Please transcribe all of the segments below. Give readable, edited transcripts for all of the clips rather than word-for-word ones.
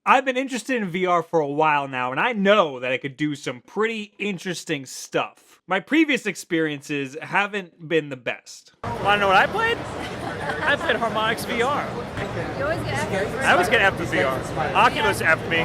I've been interested in VR for a while now, and I know that I could do some pretty interesting stuff. My previous experiences haven't been the best. Wanna know what I played? I played Harmonix VR. You always get effed. I always get effed with VR. Oculus effed me.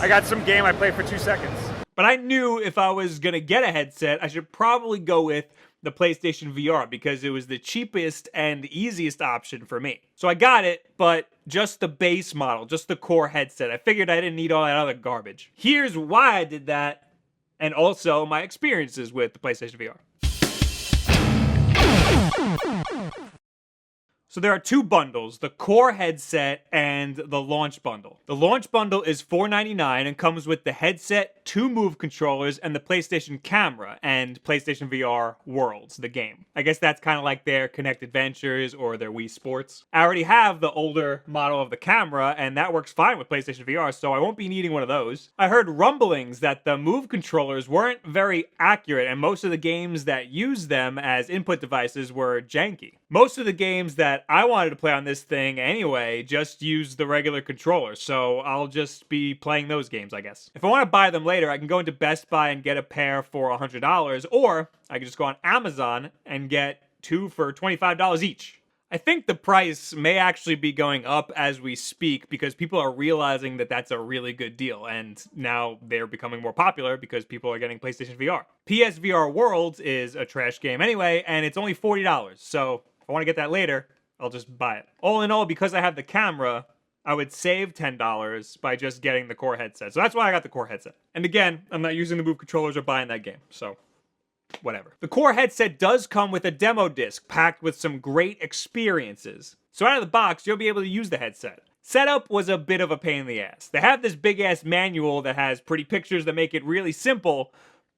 I got some game I played for 2 seconds. But I knew if I was gonna get a headset, I should probably go with the PlayStation VR because it was the cheapest and easiest option for me. So I got it, but just the base model, just the core headset. I figured I didn't need all that other garbage. Here's why I did that, and also my experiences with the PlayStation VR. So there are two bundles, the core headset and the launch bundle. The launch bundle is $4.99 and comes with the headset, 2 Move controllers, and the PlayStation camera and PlayStation VR Worlds, the game. I guess that's kind of like their Kinect Adventures or their Wii Sports. I already have the older model of the camera, and that works fine with PlayStation VR, so I won't be needing one of those. I heard rumblings that the Move controllers weren't very accurate, and most of the games that use them as input devices were janky. Most of the games that I wanted to play on this thing anyway just use the regular controller, so I'll just be playing those games, I guess. If I want to buy them later, I can go into Best Buy and get a pair for $100, or I can just go on Amazon and get 2 for $25 each. I think the price may actually be going up as we speak because people are realizing that that's a really good deal, and now they're becoming more popular because people are getting PlayStation VR. PSVR Worlds is a trash game anyway, and it's only $40, so if I want to get that later, I'll just buy it. All in all, because I have the camera, I would save $10 by just getting the core headset. So that's why I got the core headset. And again, I'm not using the Move controllers or buying that game, so whatever. The core headset does come with a demo disc packed with some great experiences. So out of the box, you'll be able to use the headset. Setup was a bit of a pain in the ass. They have this big ass manual that has pretty pictures that make it really simple,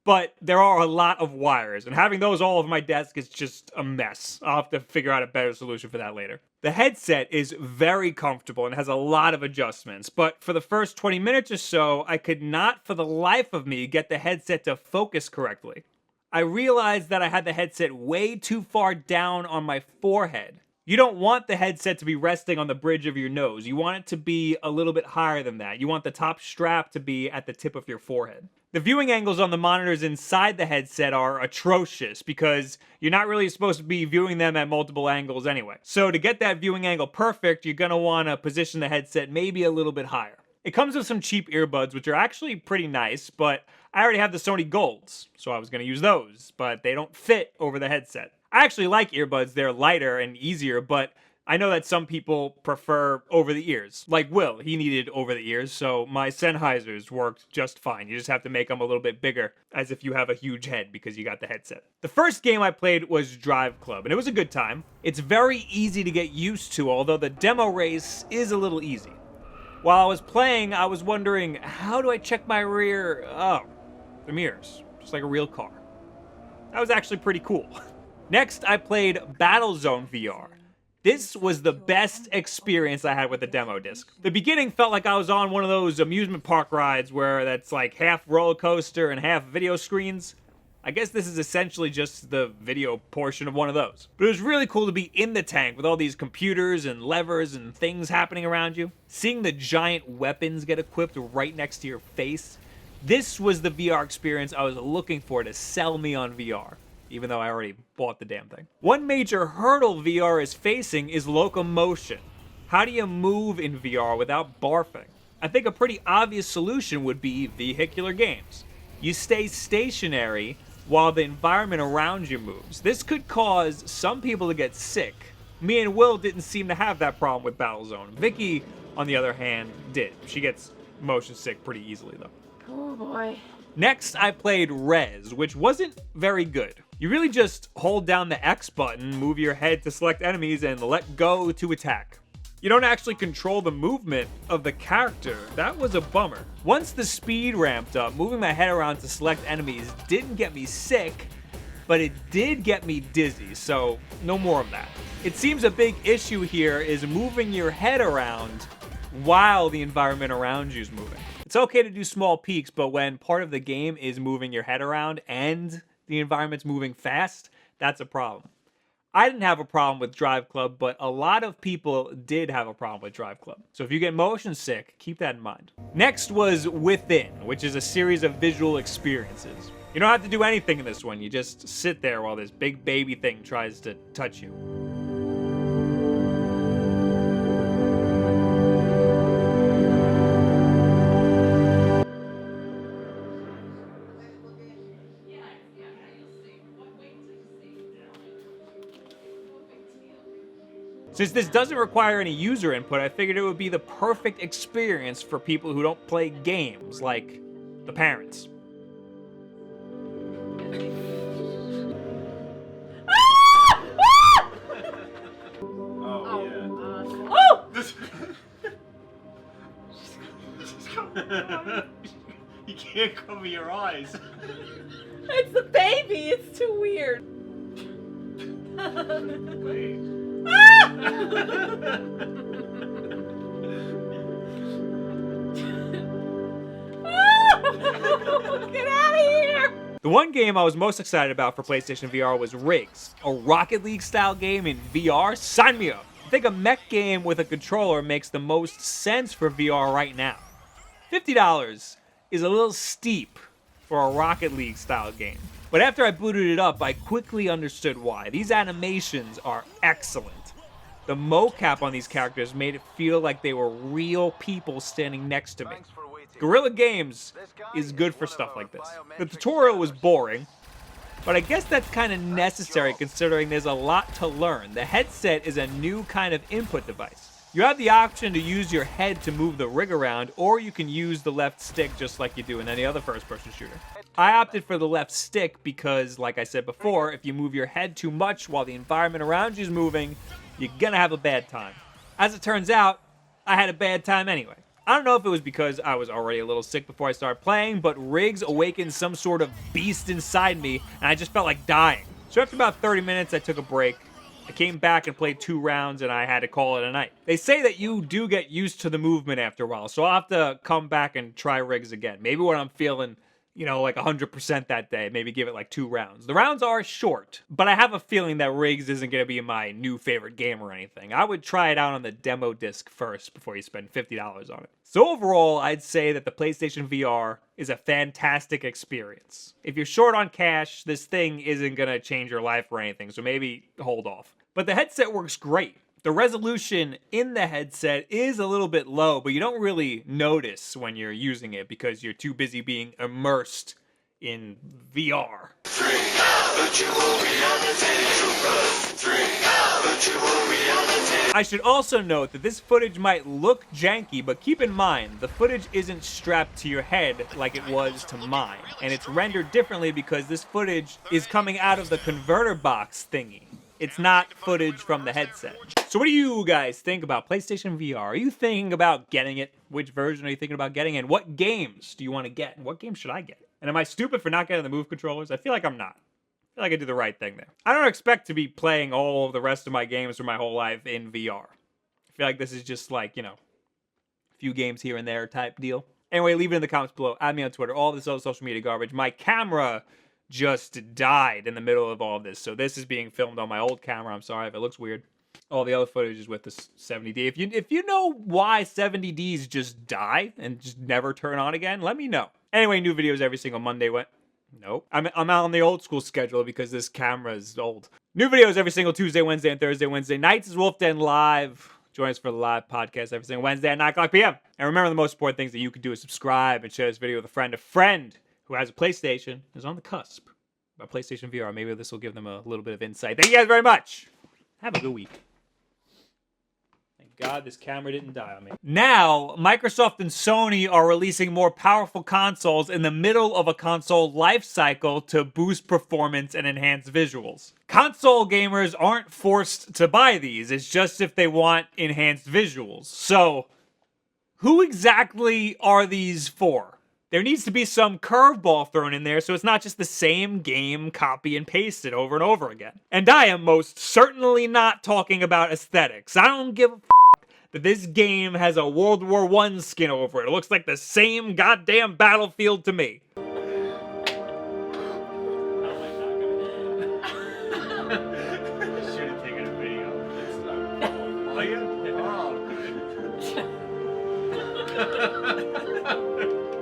but there are a lot of wires, and having those all over my desk is just a mess. I'll have to figure out a better solution for that later. The headset is very comfortable and has a lot of adjustments, but for the first 20 minutes or so, I could not for the life of me get the headset to focus correctly. I realized that I had the headset way too far down on my forehead. You don't want the headset to be resting on the bridge of your nose. You want it to be a little bit higher than that. You want the top strap to be at the tip of your forehead. The viewing angles on the monitors inside the headset are atrocious because you're not really supposed to be viewing them at multiple angles anyway. So to get that viewing angle perfect, you're going to want to position the headset maybe a little bit higher. It comes with some cheap earbuds, which are actually pretty nice, but I already have the Sony Golds, so I was going to use those, but they don't fit over the headset. I actually like earbuds, they're lighter and easier, but I know that some people prefer over the ears. Like Will, he needed over the ears, so my Sennheisers worked just fine. You just have to make them a little bit bigger, as if you have a huge head because you got the headset. The first game I played was Drive Club, and it was a good time. It's very easy to get used to, although the demo race is a little easy. While I was playing, I was wondering, how do I check my rear? Oh, the mirrors, just like a real car. That was actually pretty cool. Next, I played Battlezone VR. This was the best experience I had with the demo disc. The beginning felt like I was on one of those amusement park rides where that's like half roller coaster and half video screens. I guess this is essentially just the video portion of one of those. But it was really cool to be in the tank with all these computers and levers and things happening around you. Seeing the giant weapons get equipped right next to your face. This was the VR experience I was looking for to sell me on VR, even though I already bought the damn thing. One major hurdle VR is facing is locomotion. How do you move in VR without barfing? I think a pretty obvious solution would be vehicular games. You stay stationary while the environment around you moves. This could cause some people to get sick. Me and Will didn't seem to have that problem with Battlezone. Vicky, on the other hand, did. She gets motion sick pretty easily though. Oh boy. Next, I played Rez, which wasn't very good. You really just hold down the X button, move your head to select enemies, and let go to attack. You don't actually control the movement of the character. That was a bummer. Once the speed ramped up, moving my head around to select enemies didn't get me sick, but it did get me dizzy, so no more of that. It seems a big issue here is moving your head around while the environment around you is moving. It's okay to do small peaks, but when part of the game is moving your head around and the environment's moving fast, that's a problem. I didn't have a problem with Drive Club, but a lot of people did have a problem with Drive Club. So if you get motion sick, keep that in mind. Next was Within, which is a series of visual experiences. You don't have to do anything in this one. You just sit there while this big baby thing tries to touch you. Since this doesn't require any user input, I figured it would be the perfect experience for people who don't play games, like the parents. Oh, yeah. Oh! You can't cover your eyes. It's the baby. It's too weird. Get out of here! The one game I was most excited about for PlayStation VR was Riggs, a Rocket League style game in VR. Sign me up. I think a mech game with a controller makes the most sense for VR right now. $50 is a little steep for a Rocket League style game. But after I booted it up, I quickly understood why. These animations are excellent. The mocap on these characters made it feel like they were real people standing next to me. Guerrilla Games is good for stuff like this. The tutorial was boring, but I guess that's kind of necessary considering there's a lot to learn. The headset is a new kind of input device. You have the option to use your head to move the rig around, or you can use the left stick just like you do in any other first-person shooter. I opted for the left stick because, like I said before, if you move your head too much while the environment around you is moving, you're gonna have a bad time. As it turns out, I had a bad time anyway. I don't know if it was because I was already a little sick before I started playing, but Riggs awakened some sort of beast inside me, and I just felt like dying. So after about 30 minutes, I took a break. I came back and played 2 rounds, and I had to call it a night. They say that you do get used to the movement after a while, so I'll have to come back and try Riggs again. Maybe when I'm feeling, you know, like 100% that day, maybe give it like 2 rounds. The rounds are short, but I have a feeling that Riggs isn't going to be my new favorite game or anything. I would try it out on the demo disc first before you spend $50 on it. So overall, I'd say that the PlayStation VR is a fantastic experience. If you're short on cash, this thing isn't going to change your life or anything, so maybe hold off. But the headset works great. The resolution in the headset is a little bit low, but you don't really notice when you're using it because you're too busy being immersed in VR. I should also note that this footage might look janky, but keep in mind, the footage isn't strapped to your head like it was to mine. And it's rendered differently because this footage is coming out of the converter box thingy. It's not footage from the headset. So what do you guys think about PlayStation VR? Are you thinking about getting it? Which version are you thinking about getting? And what games do you want to get? And what games should I get? And am I stupid for not getting the Move controllers? I feel like I'm not. I feel like I did the right thing there. I don't expect to be playing all of the rest of my games for my whole life in VR. I feel like this is just like, you know, a few games here and there type deal. Anyway, leave it in the comments below. Add me on Twitter. All this other social media garbage. My camera just died in the middle of all of this. So this is being filmed on my old camera. I'm sorry if it looks weird. All the other footage is with the 70D. If you know why 70Ds just die and just never turn on again, let me know. Anyway, new videos every single Monday. Nope. I'm out on the old school schedule because this camera is old. New videos every single Tuesday, Wednesday, and Thursday. Wednesday nights is Wulff Den Live. Join us for the live podcast every single Wednesday at 9 o'clock p.m. And remember, the most important things that you can do is subscribe and share this video with a friend. A friend who has a PlayStation is on the cusp about PlayStation VR. Maybe this will give them a little bit of insight. Thank you guys very much. Have a good week. Thank God this camera didn't die on me. Now, Microsoft and Sony are releasing more powerful consoles in the middle of a console life cycle to boost performance and enhance visuals. Console gamers aren't forced to buy these. It's just if they want enhanced visuals. So, who exactly are these for? There needs to be some curveball thrown in there so it's not just the same game copy and pasted over and over again. And I am most certainly not talking about aesthetics. I don't give a that this game has a World War I skin over it. It looks like the same goddamn Battlefield to me.